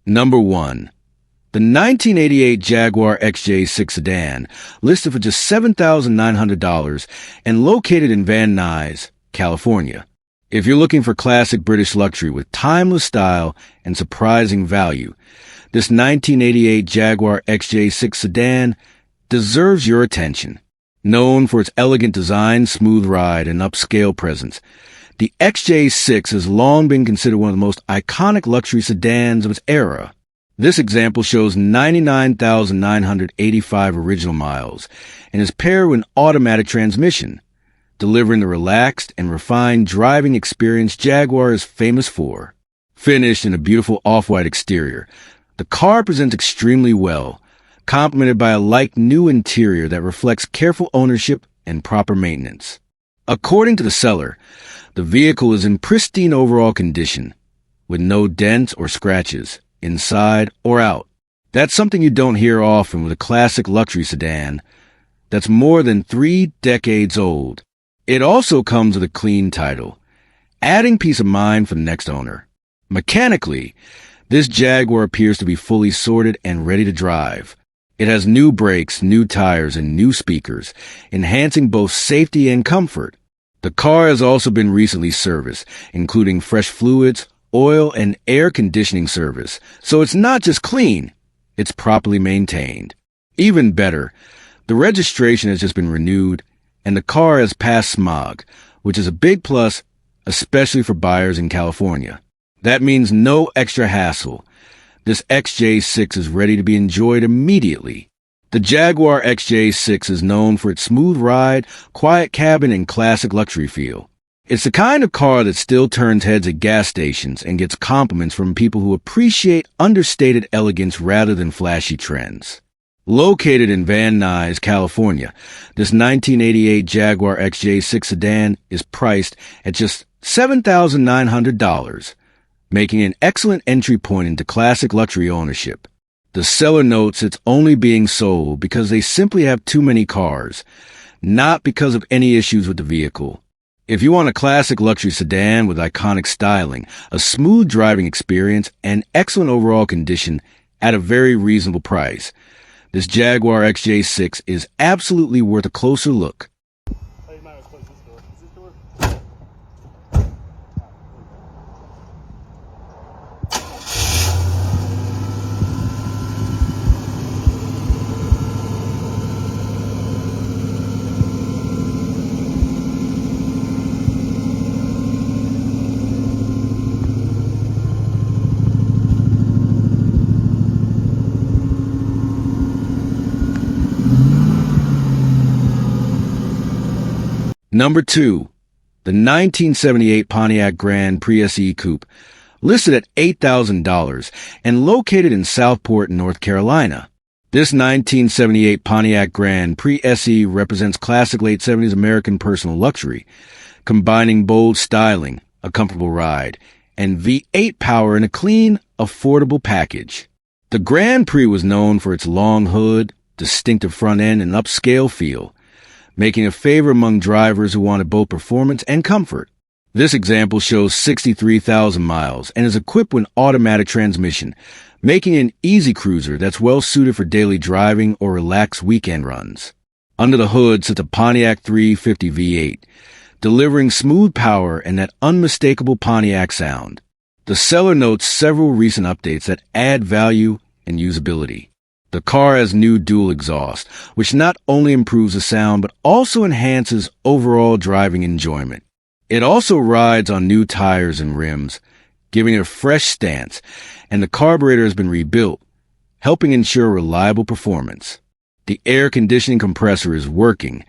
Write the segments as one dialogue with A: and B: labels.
A: Number 1. The 1988 Jaguar XJ6 Sedan, listed for just $7,900 and located in Van Nuys, California. If you're looking for classic British luxury with timeless style and surprising value, this 1988 Jaguar XJ6 Sedan deserves your attention. Known for its elegant design, smooth ride, and upscale presence, the XJ6 has long been considered one of the most iconic luxury sedans of its era. This example shows 99,985 original miles and is paired with an automatic transmission, delivering the relaxed and refined driving experience Jaguar is famous for. Finished in a beautiful off-white exterior, the car presents extremely well, complemented by a like-new interior that reflects careful ownership and proper maintenance. According to the seller, the vehicle is in pristine overall condition, with no dents or scratches, inside or out. That's something you don't hear often with a classic luxury sedan that's more than 3 decades old. It also comes with a clean title, adding peace of mind for the next owner. Mechanically, this Jaguar appears to be fully sorted and ready to drive. It has new brakes, new tires, and new speakers, enhancing both safety and comfort. The car has also been recently serviced, including fresh fluids, oil, and air conditioning service, so it's not just clean, it's properly maintained. Even better, the registration has just been renewed, and the car has passed smog, which is a big plus, especially for buyers in California. That means no extra hassle. This XJ6 is ready to be enjoyed immediately. The Jaguar XJ6 is known for its smooth ride, quiet cabin, and classic luxury feel. It's the kind of car that still turns heads at gas stations and gets compliments from people who appreciate understated elegance rather than flashy trends. Located in Van Nuys, California, this 1988 Jaguar XJ6 Sedan is priced at just $7,900, making an excellent entry point into classic luxury ownership. The seller notes it's only being sold because they simply have too many cars, not because of any issues with the vehicle. If you want a classic luxury sedan with iconic styling, a smooth driving experience, and excellent overall condition at a very reasonable price, this Jaguar XJ6 is absolutely worth a closer look. Number 2. The 1978 Pontiac Prix SE Coupe, listed at $8,000 and located in Southport, North Carolina. This 1978 Pontiac Prix SE represents classic late 70s American personal luxury, combining bold styling, a comfortable ride, and V8 power in a clean, affordable package. The Grand Prix was known for its long hood, distinctive front end, and upscale feel, making a favorite among drivers who wanted both performance and comfort. This example shows 63,000 miles and is equipped with an automatic transmission, making it an easy cruiser that's well suited for daily driving or relaxed weekend runs. Under the hood sits a Pontiac 350 V8, delivering smooth power and that unmistakable Pontiac sound. The seller notes several recent updates that add value and usability. The car has new dual exhaust, which not only improves the sound but also enhances overall driving enjoyment. It also rides on new tires and rims, giving it a fresh stance, and the carburetor has been rebuilt, helping ensure reliable performance. The air conditioning compressor is working,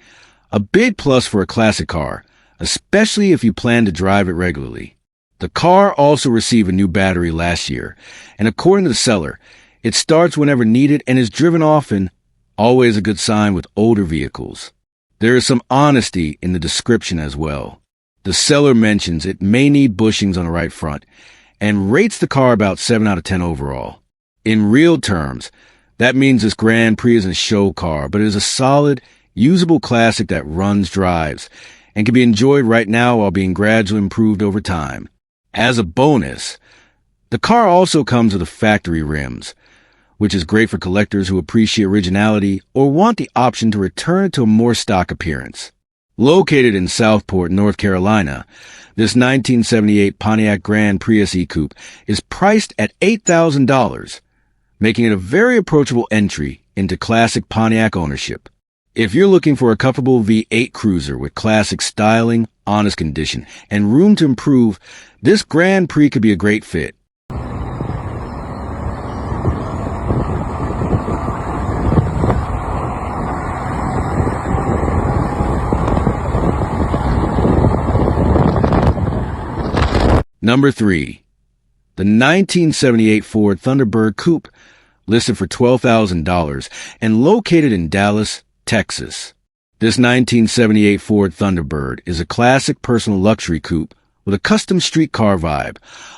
A: a big plus for a classic car, especially if you plan to drive it regularly. The car also received a new battery last year, and according to the seller, it starts whenever needed and is driven often, always a good sign with older vehicles. There is some honesty in the description as well. The seller mentions it may need bushings on the right front and rates the car about 7 out of 10 overall. In real terms, that means this Grand Prix isn't a show car, but it is a solid, usable classic that runs, drives, and can be enjoyed right now while being gradually improved over time. As a bonus, The car also comes with factory rims, which is great for collectors who appreciate originality or want the option to return it to a more stock appearance. Located in Southport, North Carolina, this 1978 Pontiac Grand Prix SE Coupe is priced at $8,000, making it a very approachable entry into classic Pontiac ownership. If you're looking for a comfortable V8 cruiser with classic styling, honest condition, and room to improve, this Grand Prix could be a great fit. Number 3. The 1978 Ford Thunderbird Coupe, listed for $12,000 and located in Dallas, Texas. This 1978 Ford Thunderbird is a classic personal luxury coupe with a custom street car vibe,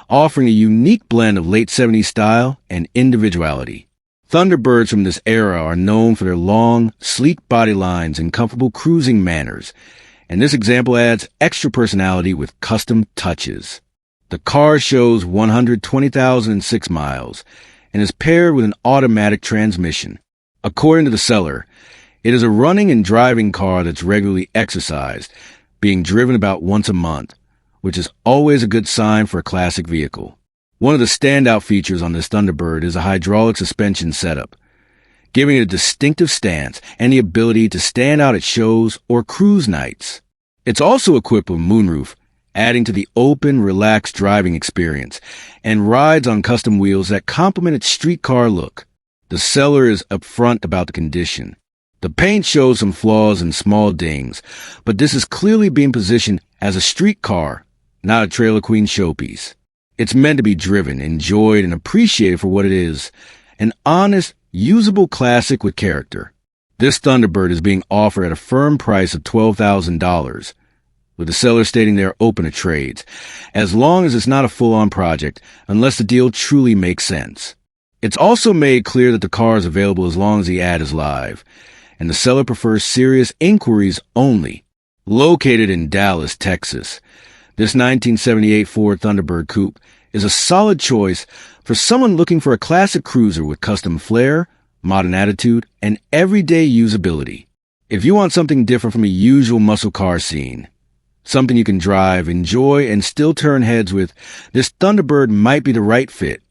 A: offering a unique blend of late 70s style and individuality. Thunderbirds from this era are known for their long, sleek body lines and comfortable cruising manners, and this example adds extra personality with custom touches. The car shows 120,006 miles and is paired with an automatic transmission. According to the seller, it is a running and driving car that's regularly exercised, being driven about once a month, which is always a good sign for a classic vehicle. One of the standout features on this Thunderbird is a hydraulic suspension setup, giving it a distinctive stance and the ability to stand out at shows or cruise nights. It's also equipped with moonroof, adding to the open, relaxed driving experience, and rides on custom wheels that complement its street car look. The seller is upfront about the condition. The paint shows some flaws and small dings, but this is clearly being positioned as a street car, not a trailer queen showpiece. It's meant to be driven, enjoyed, and appreciated for what it is, an honest, usable classic with character. This Thunderbird is being offered at a firm price of $12,000, with the seller stating they are open to trades, as long as it's not a full-on project, unless the deal truly makes sense. It's also made clear that the car is available as long as the ad is live, and the seller prefers serious inquiries only. Located in Dallas, Texas, this 1978 Ford Thunderbird Coupe is a solid choice for someone looking for a classic cruiser with custom flair, modern attitude, and everyday usability. If you want something different from a usual muscle car scene, something you can drive, enjoy, and still turn heads with, this Thunderbird might be the right fit.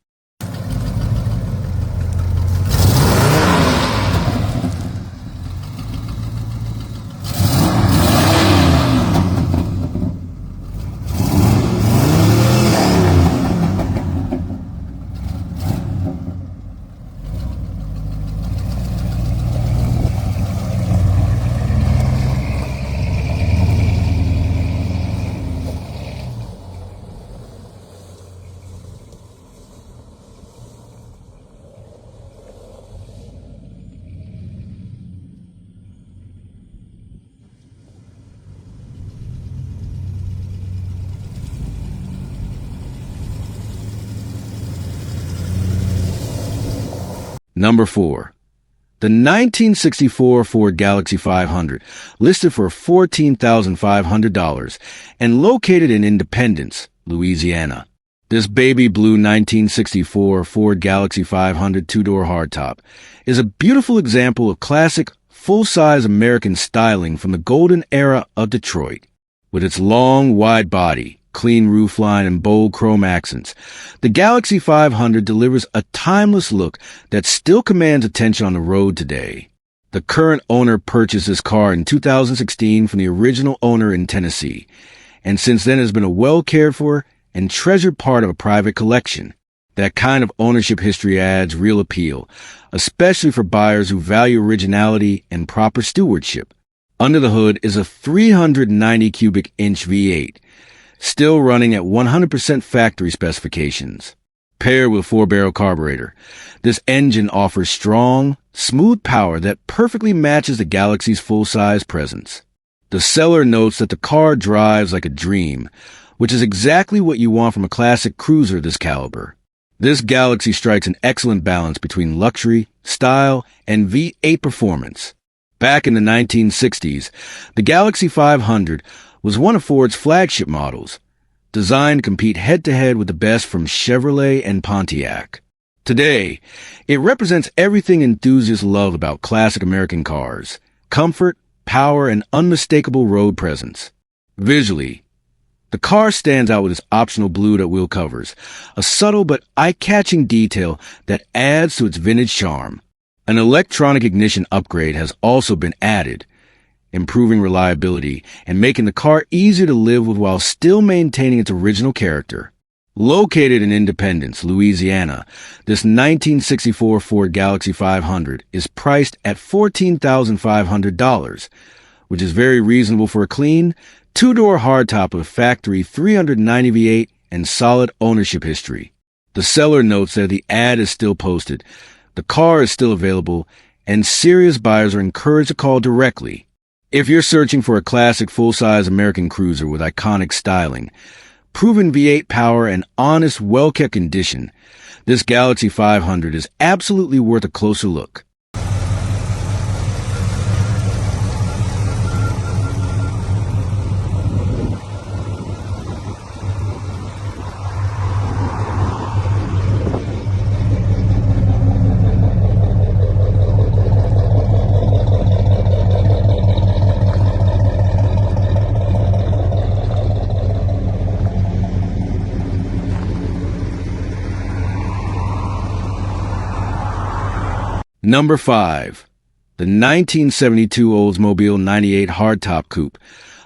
A: Number 4. The 1964 Ford Galaxy 500, listed for $14,500 and located in Independence, Louisiana. This baby blue 1964 Ford Galaxy 500 two-door hardtop is a beautiful example of classic, full-size American styling from the golden era of Detroit. With its long, wide body, clean roofline, and bold chrome accents, the Galaxy 500 delivers a timeless look that still commands attention on the road today. The current owner purchased this car in 2016 from the original owner in Tennessee, and since then has been a well-cared-for and treasured part of a private collection. That kind of ownership history adds real appeal, especially for buyers who value originality and proper stewardship. Under the hood is a 390 cubic inch V8, still running at 100% factory specifications. Paired with 4-barrel carburetor, this engine offers strong, smooth power that perfectly matches the Galaxy's full-size presence. The seller notes that the car drives like a dream, which is exactly what you want from a classic cruiser this caliber. This Galaxy strikes an excellent balance between luxury, style, and V8 performance. Back in the 1960s, the Galaxy 500 was one of Ford's flagship models, designed to compete head-to-head with the best from Chevrolet and Pontiac. Today, it represents everything enthusiasts love about classic American cars: comfort, power, and unmistakable road presence. Visually, the car stands out with its optional blued-up wheel covers, a subtle but eye-catching detail that adds to its vintage charm. An electronic ignition upgrade has also been added, improving reliability and making the car easier to live with while still maintaining its original character. Located in Independence, Louisiana, this 1964 Ford Galaxy 500 is priced at $14,500, which is very reasonable for a clean, two-door hardtop with factory 390 V8 and solid ownership history. The seller notes that the ad is still posted, the car is still available, and serious buyers are encouraged to call directly. If you're searching for a classic full-size American cruiser with iconic styling, proven V8 power, and honest, well-kept condition, this Galaxy 500 is absolutely worth a closer look. Number 5. The 1972 Oldsmobile 98 Hardtop Coupe,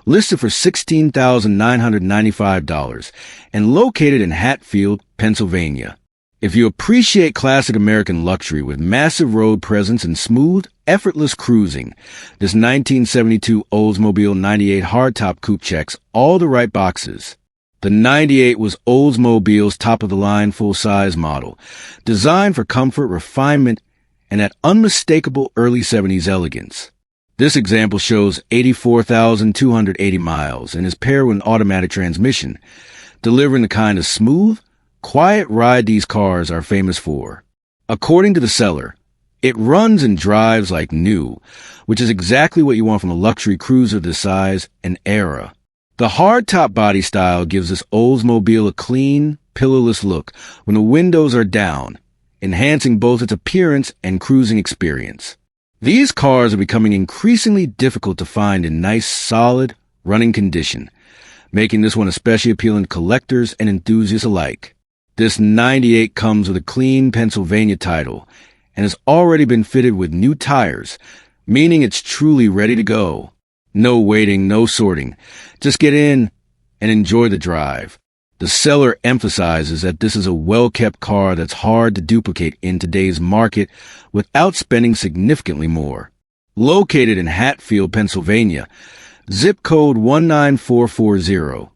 A: listed for $16,995 and located in Hatfield, Pennsylvania. If you appreciate classic American luxury with massive road presence and smooth, effortless cruising, this 1972 Oldsmobile 98 Hardtop Coupe checks all the right boxes. The 98 was Oldsmobile's top-of-the-line full-size model, designed for comfort, refinement, and that unmistakable early 70s elegance. This example shows 84,280 miles and is paired with an automatic transmission, delivering the kind of smooth, quiet ride these cars are famous for. According to the seller, it runs and drives like new, which is exactly what you want from a luxury cruiser this size and era. The hardtop body style gives this Oldsmobile a clean, pillarless look when the windows are down, enhancing both its appearance and cruising experience. These cars are becoming increasingly difficult to find in nice, solid, running condition, making this one especially appealing to collectors and enthusiasts alike. This 98 comes with a clean Pennsylvania title and has already been fitted with new tires, meaning it's truly ready to go. No waiting, no sorting. Just get in and enjoy the drive. The seller emphasizes that this is a well-kept car that's hard to duplicate in today's market without spending significantly more. Located in Hatfield, Pennsylvania, zip code 19440,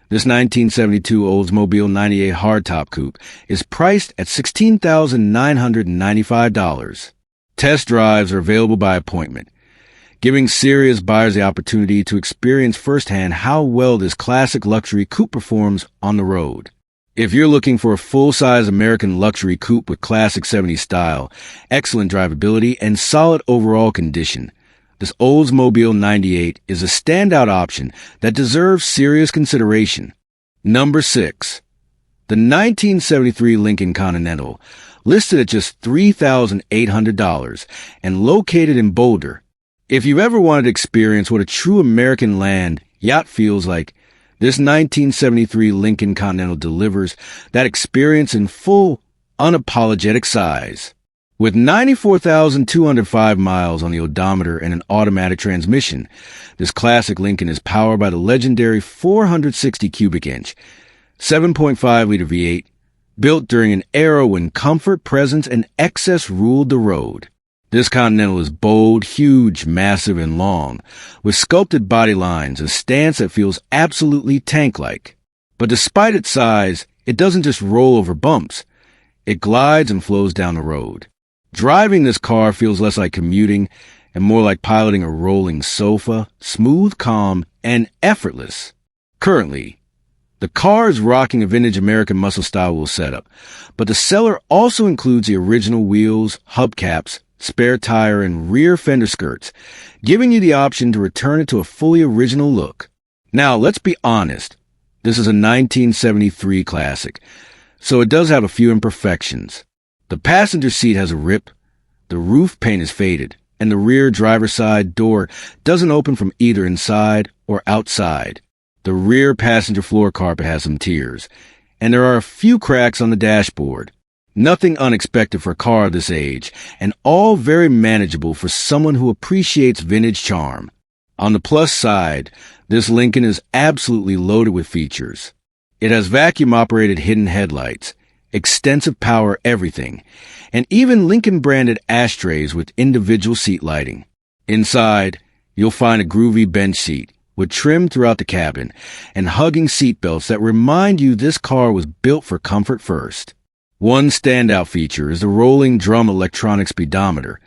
A: this 1972 Oldsmobile 98 Hardtop Coupe is priced at $16,995. Test drives are available by appointment, giving serious buyers the opportunity to experience firsthand how well this classic luxury coupe performs on the road. If you're looking for a full-size American luxury coupe with classic 70s style, excellent drivability, and solid overall condition, this Oldsmobile 98 is a standout option that deserves serious consideration. Number 6. The 1973 Lincoln Continental, listed at just $3,800 and located in Boulder. If you've ever wanted to experience what a true American land yacht feels like, this 1973 Lincoln Continental delivers that experience in full, unapologetic size. With 94,205 miles on the odometer and an automatic transmission, this classic Lincoln is powered by the legendary 460 cubic inch, 7.5-liter V8, built during an era when comfort, presence, and excess ruled the road. This Continental is bold, huge, massive, and long, with sculpted body lines, a stance that feels absolutely tank-like. But despite its size, it doesn't just roll over bumps. It glides and flows down the road. Driving this car feels less like commuting and more like piloting a rolling sofa, smooth, calm, and effortless. Currently, the car is rocking a vintage American muscle-style wheel setup, but the seller also includes the original wheels, hubcaps, spare tire, and rear fender skirts, giving you the option to return it to a fully original look. Now, let's be honest. This is a 1973 classic, so it does have a few imperfections. The passenger seat has a rip, the roof paint is faded, and the rear driver's side door doesn't open from either inside or outside. The rear passenger floor carpet has some tears, and there are a few cracks on the dashboard. Nothing unexpected for a car of this age, and all very manageable for someone who appreciates vintage charm. On the plus side, this Lincoln is absolutely loaded with features. It has vacuum-operated hidden headlights, extensive power everything, and even Lincoln-branded ashtrays with individual seat lighting. Inside, you'll find a groovy bench seat with trim throughout the cabin and hugging seat belts that remind you this car was built for comfort first. One standout feature is the rolling drum electronic speedometer,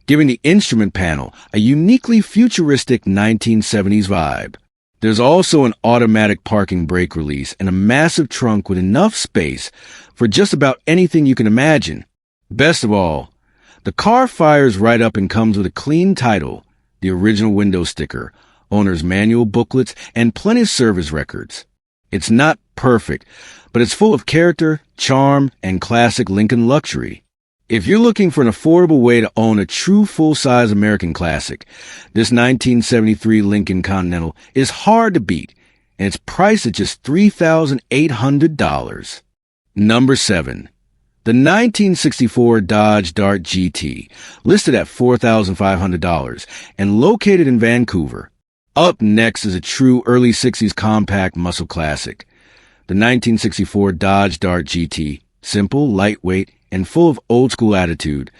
A: giving the instrument panel a uniquely futuristic 1970s vibe. There's also an automatic parking brake release and a massive trunk with enough space for just about anything you can imagine. Best of all, the car fires right up and comes with a clean title, the original window sticker, owner's manual booklets, and plenty of service records. It's not perfect, but it's full of character, charm, and classic Lincoln luxury. If you're looking for an affordable way to own a true full-size American classic, this 1973 Lincoln Continental is hard to beat, and it's priced at just $3,800. Number 7. The 1964 Dodge Dart GT, listed at $4,500 and located in Vancouver. Up next is a true early 60s compact muscle classic. The 1964 Dodge Dart GT, simple, lightweight, and full of old-school attitude.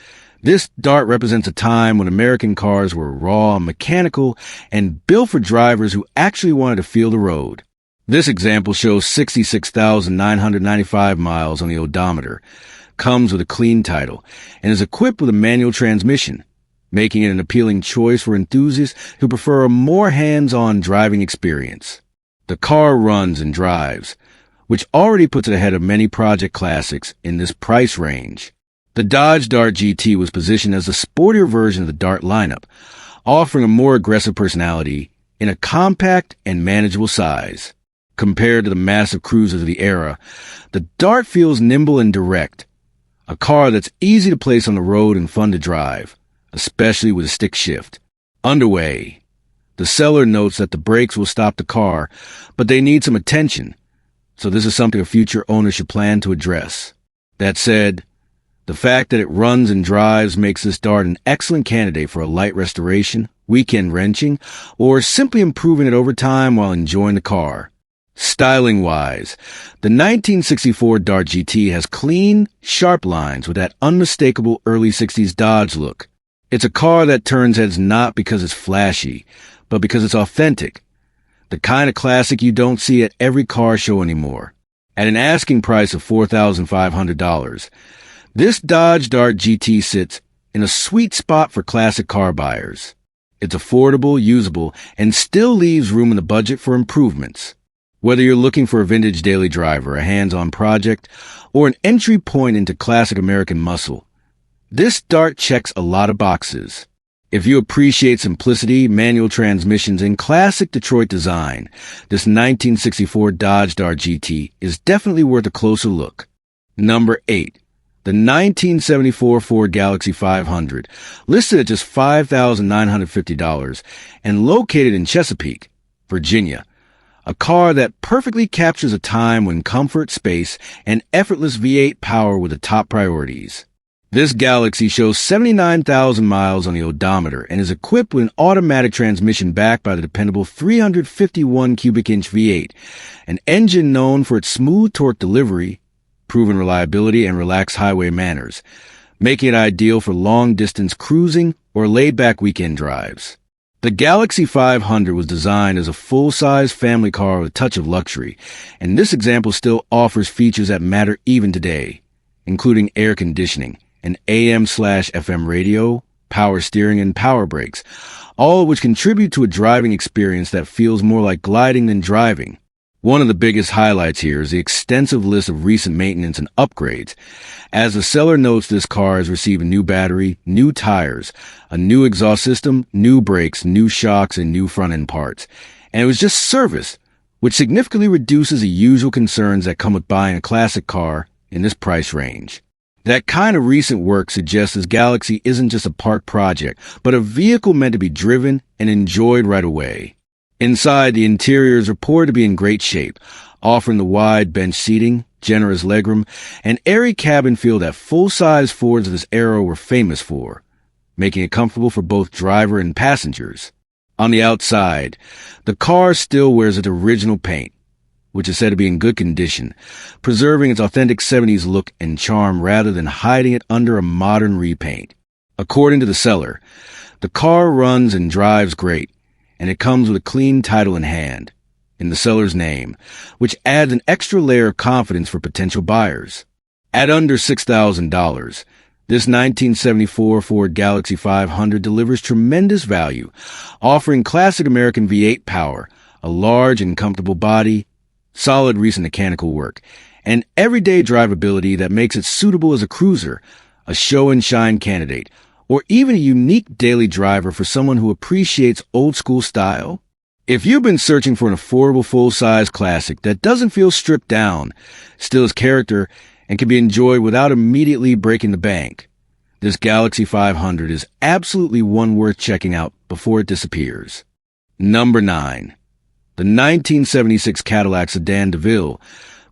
A: This Dart represents a time when American cars were raw, mechanical, and built for drivers who actually wanted to feel the road. This example shows 66,995 miles on the odometer, comes with a clean title, and is equipped with a manual transmission, making it an appealing choice for enthusiasts who prefer a more hands-on driving experience. The car runs and drives, which already puts it ahead of many project classics in this price range. The Dodge Dart GT was positioned as a sportier version of the Dart lineup, offering a more aggressive personality in a compact and manageable size. Compared to the massive cruisers of the era, the Dart feels nimble and direct, a car that's easy to place on the road and fun to drive, especially with a stick shift. Underway, the seller notes that the brakes will stop the car, but they need some attention, so this is something a future owner should plan to address. That said, the fact that it runs and drives makes this Dart an excellent candidate for a light restoration, weekend wrenching, or simply improving it over time while enjoying the car. Styling-wise, the 1964 Dart GT has clean, sharp lines with that unmistakable early 60s Dodge look. It's a car that turns heads not because it's flashy, but because it's authentic. The kind of classic you don't see at every car show anymore. At an asking price of $4,500, this Dodge Dart GT sits in a sweet spot for classic car buyers. It's affordable, usable, and still leaves room in the budget for improvements. Whether you're looking for a vintage daily driver, a hands-on project, or an entry point into classic American muscle, this Dart checks a lot of boxes. If you appreciate simplicity, manual transmissions, and classic Detroit design, this 1964 Dodge Dart GT is definitely worth a closer look. Number 8. The 1974 Ford Galaxie 500, listed at just $5,950 and located in Chesapeake, Virginia. A car that perfectly captures a time when comfort, space, and effortless V8 power were the top priorities. This Galaxie shows 79,000 miles on the odometer and is equipped with an automatic transmission backed by the dependable 351 cubic inch V8, an engine known for its smooth torque delivery, proven reliability, and relaxed highway manners, making it ideal for long-distance cruising or laid-back weekend drives. The Galaxie 500 was designed as a full-size family car with a touch of luxury, and this example still offers features that matter even today, including air conditioning, an AM/FM radio, power steering, and power brakes, all of which contribute to a driving experience that feels more like gliding than driving. One of the biggest highlights here is the extensive list of recent maintenance and upgrades. As the seller notes, this car has received a new battery, new tires, a new exhaust system, new brakes, new shocks, and new front-end parts. And it was just serviced, which significantly reduces the usual concerns that come with buying a classic car in this price range. That kind of recent work suggests this Galaxy isn't just a park project, but a vehicle meant to be driven and enjoyed right away. Inside, the interior is reported to be in great shape, offering the wide bench seating, generous legroom, and airy cabin feel that full-size Fords of this era were famous for, making it comfortable for both driver and passengers. On the outside, the car still wears its original paint, which is said to be in good condition, preserving its authentic 70s look and charm rather than hiding it under a modern repaint. According to the seller, the car runs and drives great, and it comes with a clean title in hand, in the seller's name, which adds an extra layer of confidence for potential buyers. At under $6,000, this 1974 Ford Galaxy 500 delivers tremendous value, offering classic American V8 power, a large and comfortable body, solid recent mechanical work, and everyday drivability that makes it suitable as a cruiser, a show and shine candidate, or even a unique daily driver for someone who appreciates old-school style. If you've been searching for an affordable full-size classic that doesn't feel stripped down, still has character, and can be enjoyed without immediately breaking the bank, this Galaxy 500 is absolutely one worth checking out before it disappears. Number 9. The 1976 Cadillac Sedan DeVille,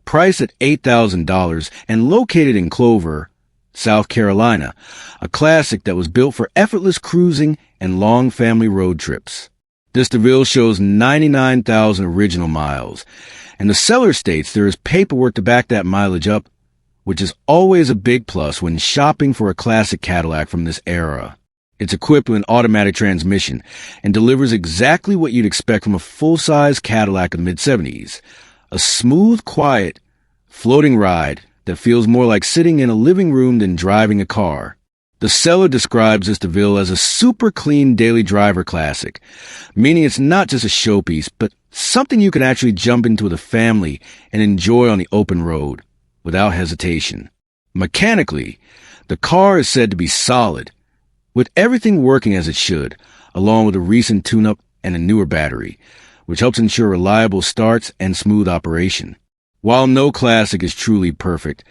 A: priced at $8,000 and located in Clover, South Carolina, a classic that was built for effortless cruising and long family road trips. This DeVille shows 99,000 original miles, and the seller states there is paperwork to back that mileage up, which is always a big plus when shopping for a classic Cadillac from this era. It's equipped with an automatic transmission and delivers exactly what you'd expect from a full-size Cadillac of the mid-70s. A smooth, quiet, floating ride that feels more like sitting in a living room than driving a car. The seller describes this DeVille as a super clean daily driver classic, meaning it's not just a showpiece, but something you can actually jump into with a family and enjoy on the open road without hesitation. Mechanically, the car is said to be solid, with everything working as it should, along with a recent tune-up and a newer battery, which helps ensure reliable starts and smooth operation. While no classic is truly perfect,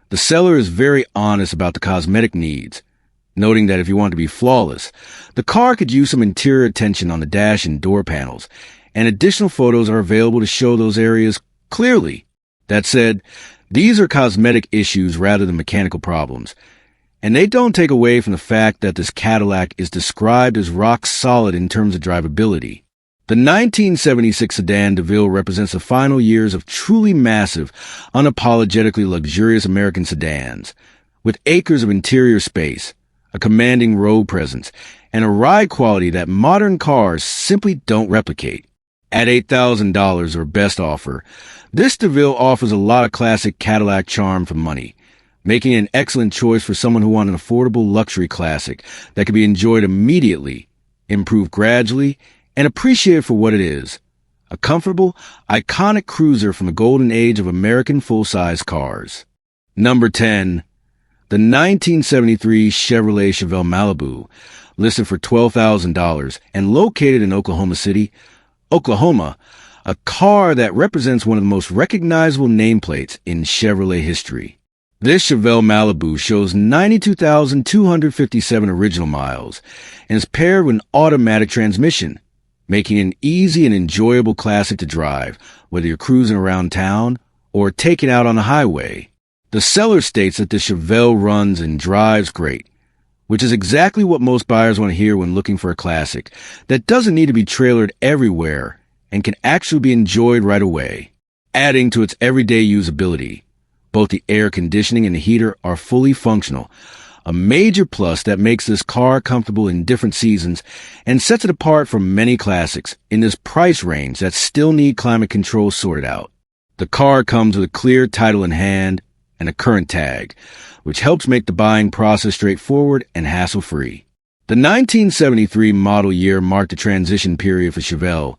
A: the seller is very honest about the cosmetic needs, noting that if you want to be flawless, the car could use some interior attention on the dash and door panels, and additional photos are available to show those areas clearly. That said, these are cosmetic issues rather than mechanical problems, and they don't take away from the fact that this Cadillac is described as rock solid in terms of drivability. The 1976 Sedan DeVille represents the final years of truly massive, unapologetically luxurious American sedans, with acres of interior space, a commanding road presence, and a ride quality that modern cars simply don't replicate. At $8,000 or best offer, this DeVille offers a lot of classic Cadillac charm for money, making it an excellent choice for someone who wants an affordable luxury classic that can be enjoyed immediately, improved gradually, and appreciated for what it is, a comfortable, iconic cruiser from the golden age of American full-size cars. Number 10. The 1973 Chevrolet Chevelle Malibu, listed for $12,000 and located in Oklahoma City, Oklahoma, a car that represents one of the most recognizable nameplates in Chevrolet history. This Chevelle Malibu shows 92,257 original miles and is paired with an automatic transmission, making it an easy and enjoyable classic to drive, whether you're cruising around town or taking out on the highway. The seller states that the Chevelle runs and drives great, which is exactly what most buyers want to hear when looking for a classic that doesn't need to be trailered everywhere and can actually be enjoyed right away. Adding to its everyday usability, both the air conditioning and the heater are fully functional, a major plus that makes this car comfortable in different seasons and sets it apart from many classics in this price range that still need climate control sorted out. The car comes with a clear title in hand and a current tag, which helps make the buying process straightforward and hassle-free. The 1973 model year marked a transition period for Chevelle,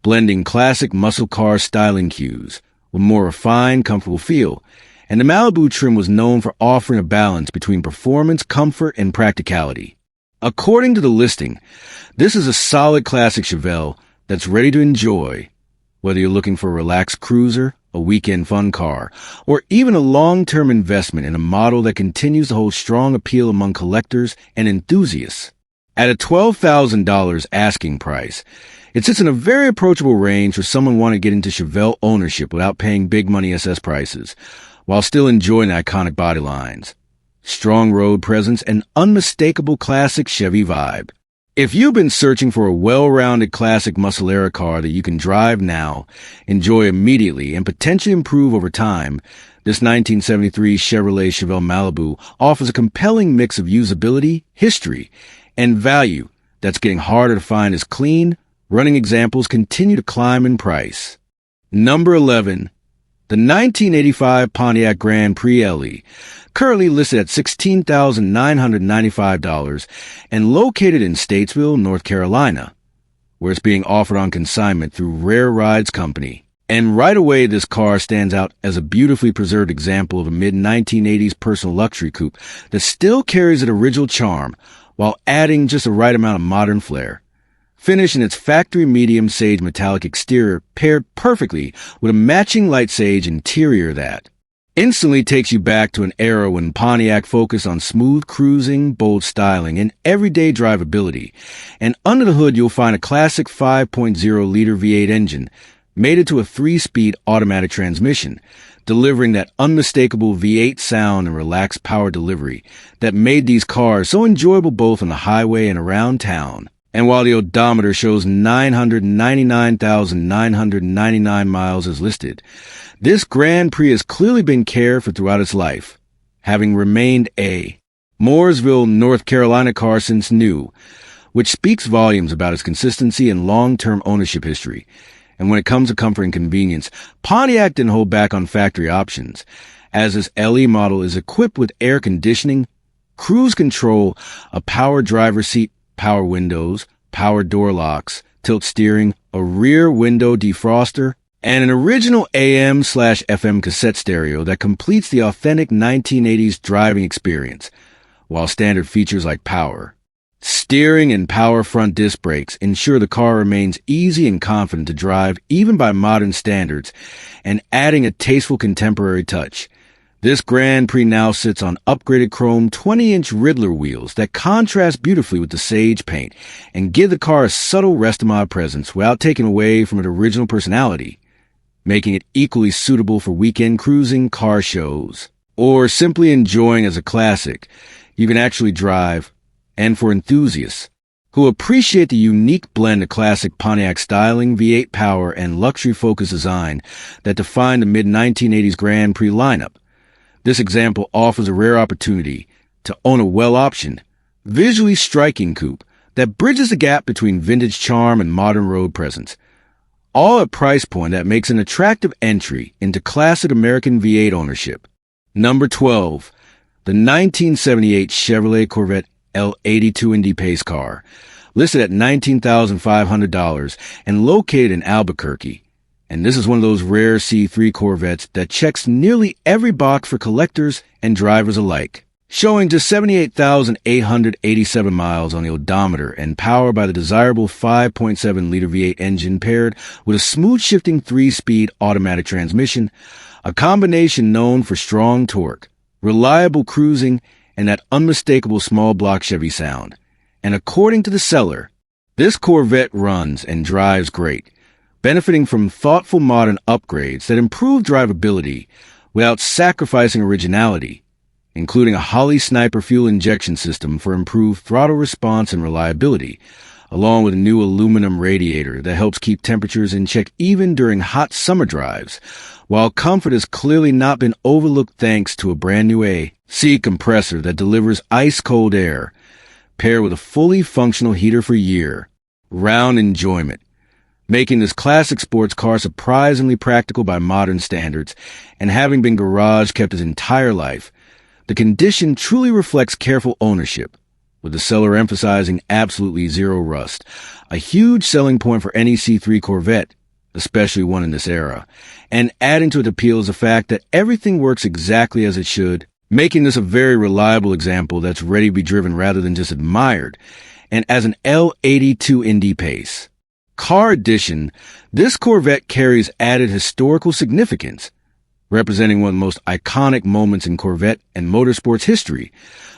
A: blending classic muscle car styling cues with more refined, comfortable feel, and the Malibu trim was known for offering a balance between performance, comfort, and practicality. According to the listing, this is a solid classic Chevelle that's ready to enjoy, Whether you're looking for a relaxed cruiser, a weekend fun car, or even a long-term investment in a model that continues to hold strong appeal among collectors and enthusiasts. At a $12,000 asking price, it sits in a very approachable range for someone wanting to get into Chevelle ownership without paying big money SS prices, while still enjoying the iconic body lines, strong road presence, and unmistakable classic Chevy vibe. If you've been searching for a well-rounded classic muscle-era car that you can drive now, enjoy immediately, and potentially improve over time, this 1973 Chevrolet Chevelle Malibu offers a compelling mix of usability, history, and value that's getting harder to find as clean, running examples continue to climb in price. Number 11. The 1985 Pontiac Grand Prix LE, currently listed at $16,995 and located in Statesville, North Carolina, where it's being offered on consignment through Rare Rides Company. And right away, this car stands out as a beautifully preserved example of a mid-1980s personal luxury coupe that still carries its original charm while adding just the right amount of modern flair. Finished in its factory medium sage metallic exterior paired perfectly with a matching light sage interior that instantly takes you back to an era when Pontiac focused on smooth cruising, bold styling, and everyday drivability. And under the hood, you'll find a classic 5.0-liter V8 engine mated to a 3-speed automatic transmission, delivering that unmistakable V8 sound and relaxed power delivery that made these cars so enjoyable both on the highway and around town. And while the odometer shows 999,999 miles as listed, this Grand Prix has clearly been cared for throughout its life, having remained a Mooresville, North Carolina car since new, which speaks volumes about its consistency and long-term ownership history. And when it comes to comfort and convenience, Pontiac didn't hold back on factory options, as this LE model is equipped with air conditioning, cruise control, a power driver's seat, power windows, power door locks, tilt steering, a rear window defroster, and an original AM/FM cassette stereo that completes the authentic 1980s driving experience, while standard features like power steering and power front disc brakes ensure the car remains easy and confident to drive even by modern standards, and adding a tasteful contemporary touch. This Grand Prix now sits on upgraded chrome 20-inch Riddler wheels that contrast beautifully with the sage paint and give the car a subtle Restomod presence without taking away from its original personality, making it equally suitable for weekend cruising, car shows, or simply enjoying as a classic you can actually drive, and for enthusiasts who appreciate the unique blend of classic Pontiac styling, V8 power, and luxury-focused design that defined the mid-1980s Grand Prix lineup. This example offers a rare opportunity to own a well-optioned, visually striking coupe that bridges the gap between vintage charm and modern road presence, all at a price point that makes an attractive entry into classic American V8 ownership. Number 12. The 1978 Chevrolet Corvette L82 Indy Pace car, listed at $19,500 and located in Albuquerque. And this is one of those rare C3 Corvettes that checks nearly every box for collectors and drivers alike, showing just 78,887 miles on the odometer and powered by the desirable 5.7-liter V8 engine paired with a smooth-shifting 3-speed automatic transmission, a combination known for strong torque, reliable cruising, and that unmistakable small-block Chevy sound. And according to the seller, this Corvette runs and drives great, benefiting from thoughtful modern upgrades that improve drivability without sacrificing originality, including a Holley Sniper fuel injection system for improved throttle response and reliability, along with a new aluminum radiator that helps keep temperatures in check even during hot summer drives, while comfort has clearly not been overlooked thanks to a brand new AC compressor that delivers ice-cold air, paired with a fully functional heater for year-round enjoyment, making this classic sports car surprisingly practical by modern standards, and having been garage kept his entire life, the condition truly reflects careful ownership, with the seller emphasizing absolutely zero rust, a huge selling point for any C3 Corvette, especially one in this era, and adding to its appeal is the fact that everything works exactly as it should, making this a very reliable example that's ready to be driven rather than just admired, and as an L82 Indy Pace, car edition, this Corvette carries added historical significance, representing one of the most iconic moments in Corvette and motorsports history,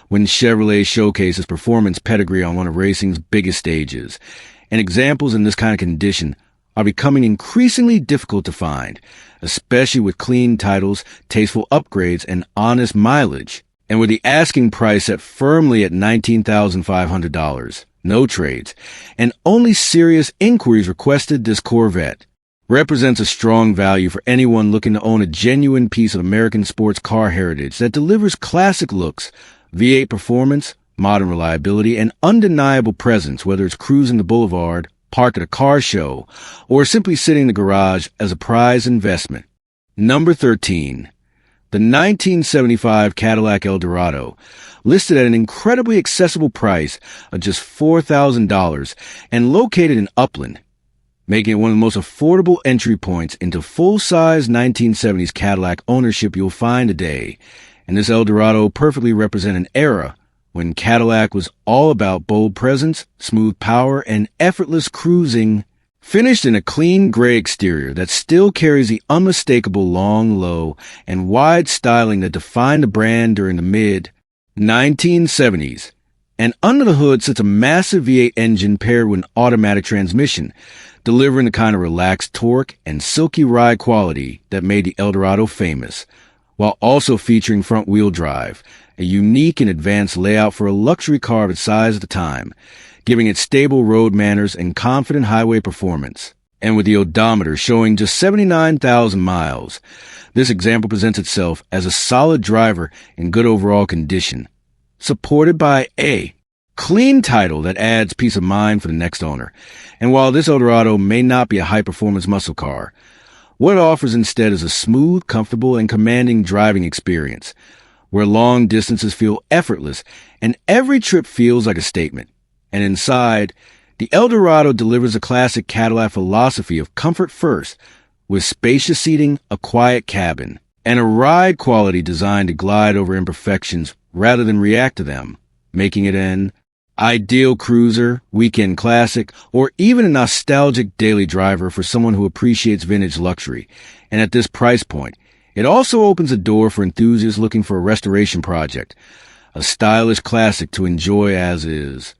A: when Chevrolet showcases performance pedigree on one of racing's biggest stages. And examples in this kind of condition are becoming increasingly difficult to find, especially with clean titles, tasteful upgrades, and honest mileage. And with the asking price set firmly at $19,500, no trades, and only serious inquiries requested, this Corvette represents a strong value for anyone looking to own a genuine piece of American sports car heritage that delivers classic looks, V8 performance, modern reliability, and undeniable presence, whether it's cruising the boulevard, parked at a car show, or simply sitting in the garage as a prize investment. Number 13. The 1975 Cadillac Eldorado, listed at an incredibly accessible price of just $4,000 and located in Upland, making it one of the most affordable entry points into full-size 1970s Cadillac ownership you'll find today. And this Eldorado perfectly represents an era when Cadillac was all about bold presence, smooth power, and effortless cruising, finished in a clean gray exterior that still carries the unmistakable long, low, and wide styling that defined the brand during the mid-1970s. And under the hood sits a massive V8 engine paired with an automatic transmission, delivering the kind of relaxed torque and silky ride quality that made the Eldorado famous, while also featuring front-wheel drive, a unique and advanced layout for a luxury car of its size at the time, giving it stable road manners and confident highway performance. And with the odometer showing just 79,000 miles, this example presents itself as a solid driver in good overall condition, supported by a clean title that adds peace of mind for the next owner. And while this Eldorado may not be a high-performance muscle car, what it offers instead is a smooth, comfortable, and commanding driving experience, where long distances feel effortless and every trip feels like a statement. And inside, the Eldorado delivers a classic Cadillac philosophy of comfort first, with spacious seating, a quiet cabin, and a ride quality designed to glide over imperfections rather than react to them, making it an ideal cruiser, weekend classic, or even a nostalgic daily driver for someone who appreciates vintage luxury. And at this price point, it also opens a door for enthusiasts looking for a restoration project, a stylish classic to enjoy as is,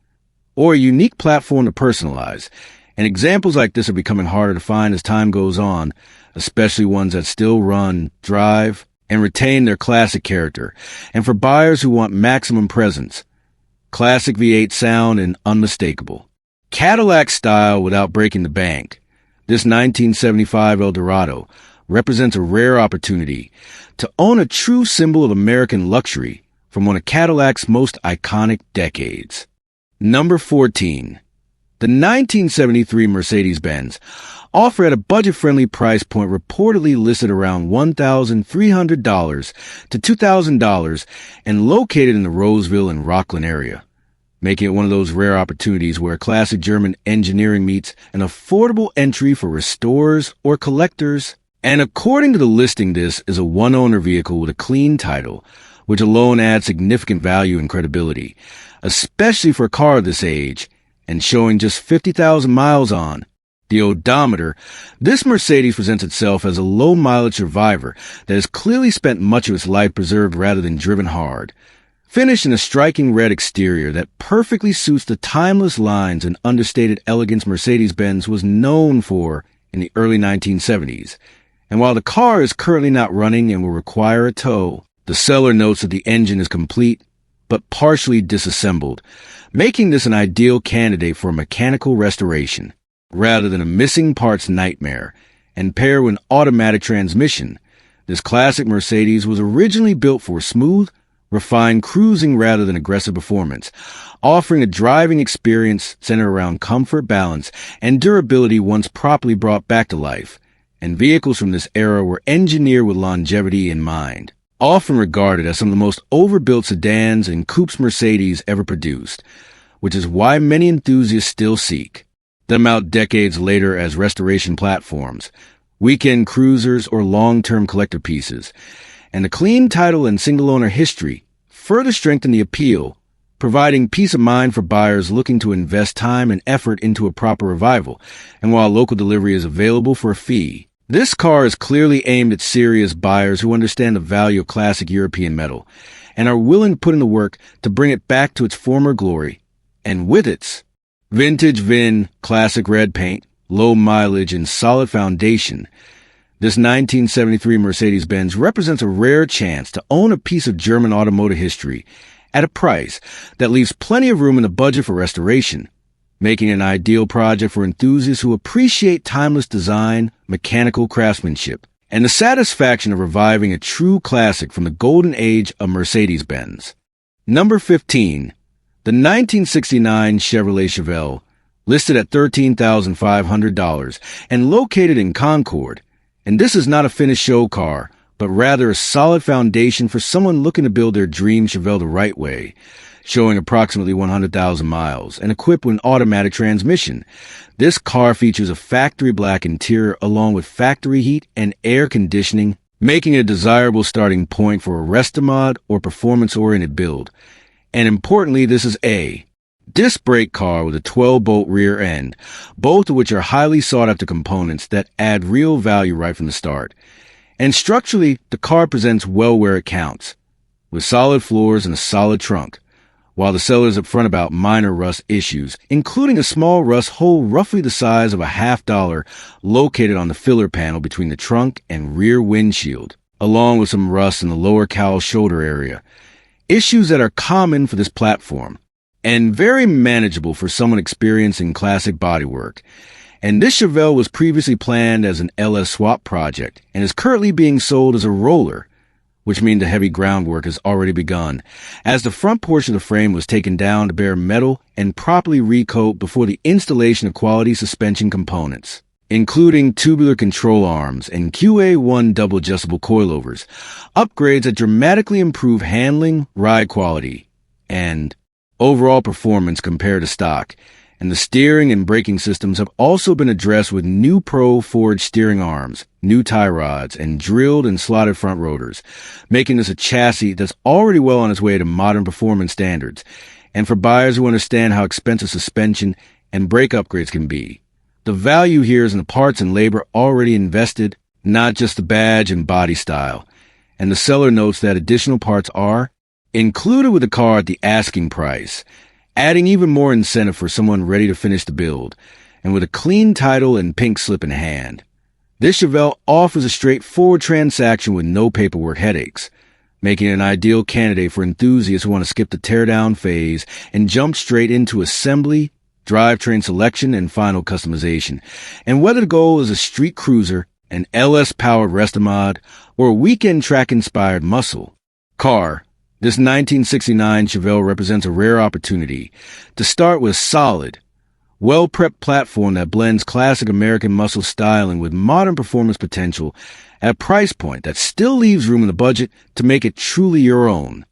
A: or a unique platform to personalize. And examples like this are becoming harder to find as time goes on, especially ones that still run, drive, and retain their classic character. And for buyers who want maximum presence, classic V8 sound, and unmistakable Cadillac style without breaking the bank, this 1975 Eldorado represents a rare opportunity to own a true symbol of American luxury from one of Cadillac's most iconic decades. Number 14. The 1973 Mercedes-Benz, offered at a budget-friendly price point reportedly listed around $1,300 to $2,000 and located in the Roseville and Rockland area, making it one of those rare opportunities where classic German engineering meets an affordable entry for restorers or collectors. And according to the listing, this is a one-owner vehicle with a clean title, which alone adds significant value and credibility, especially for a car of this age, and showing just 50,000 miles on the odometer. This Mercedes presents itself as a low-mileage survivor that has clearly spent much of its life preserved rather than driven hard. Finished in a striking red exterior that perfectly suits the timeless lines and understated elegance Mercedes-Benz was known for in the early 1970s. And while the car is currently not running and will require a tow, the seller notes that the engine is complete but partially disassembled, making this an ideal candidate for a mechanical restoration rather than a missing parts nightmare. And paired with an automatic transmission, this classic Mercedes was originally built for smooth, refined cruising rather than aggressive performance, offering a driving experience centered around comfort, balance, and durability once properly brought back to life. And vehicles from this era were engineered with longevity in mind, often regarded as some of the most overbuilt sedans and coupes Mercedes ever produced, which is why many enthusiasts still seek them out decades later as restoration platforms, weekend cruisers, or long-term collector pieces. And the clean title and single-owner history further strengthen the appeal, providing peace of mind for buyers looking to invest time and effort into a proper revival, and while local delivery is available for a fee. This car is clearly aimed at serious buyers who understand the value of classic European metal and are willing to put in the work to bring it back to its former glory. And with its vintage VIN, classic red paint, low mileage, and solid foundation, this 1973 Mercedes-Benz represents a rare chance to own a piece of German automotive history at a price that leaves plenty of room in the budget for restoration, making it an ideal project for enthusiasts who appreciate timeless design, mechanical craftsmanship, and the satisfaction of reviving a true classic from the golden age of Mercedes-Benz. Number 15. The 1969 Chevrolet Chevelle, listed at $13,500 and located in Concord. And this is not a finished show car, but rather a solid foundation for someone looking to build their dream Chevelle the right way, showing approximately 100,000 miles and equipped with an automatic transmission. This car features a factory black interior along with factory heat and air conditioning, making it a desirable starting point for a resto-mod or performance-oriented build. And importantly, this is a disc brake car with a 12-bolt rear end, both of which are highly sought-after components that add real value right from the start. And structurally, the car presents well where it counts, with solid floors and a solid trunk, while the seller is upfront about minor rust issues, including a small rust hole roughly the size of a $50 located on the filler panel between the trunk and rear windshield, along with some rust in the lower cowl shoulder area. Issues that are common for this platform, and very manageable for someone experiencing classic bodywork. And this Chevelle was previously planned as an LS swap project and is currently being sold as a roller, which means the heavy groundwork has already begun, as the front portion of the frame was taken down to bare metal and properly recoat before the installation of quality suspension components, including tubular control arms and QA1 double adjustable coilovers, upgrades that dramatically improve handling, ride quality, and overall performance compared to stock. And the steering and braking systems have also been addressed with new Pro forged steering arms, new tie rods, and drilled and slotted front rotors, making this a chassis that's already well on its way to modern performance standards. And for buyers who understand how expensive suspension and brake upgrades can be, the value here is in the parts and labor already invested, not just the badge and body style. And the seller notes that additional parts are included with the car at the asking price, adding even more incentive for someone ready to finish the build. And with a clean title and pink slip in hand, this Chevelle offers a straightforward transaction with no paperwork headaches, making it an ideal candidate for enthusiasts who want to skip the teardown phase and jump straight into assembly, drivetrain selection, and final customization. And whether the goal is a street cruiser, an LS-powered resto-mod, or a weekend track-inspired muscle car, this 1969 Chevelle represents a rare opportunity to start with a solid, well-prepped platform that blends classic American muscle styling with modern performance potential at a price point that still leaves room in the budget to make it truly your own.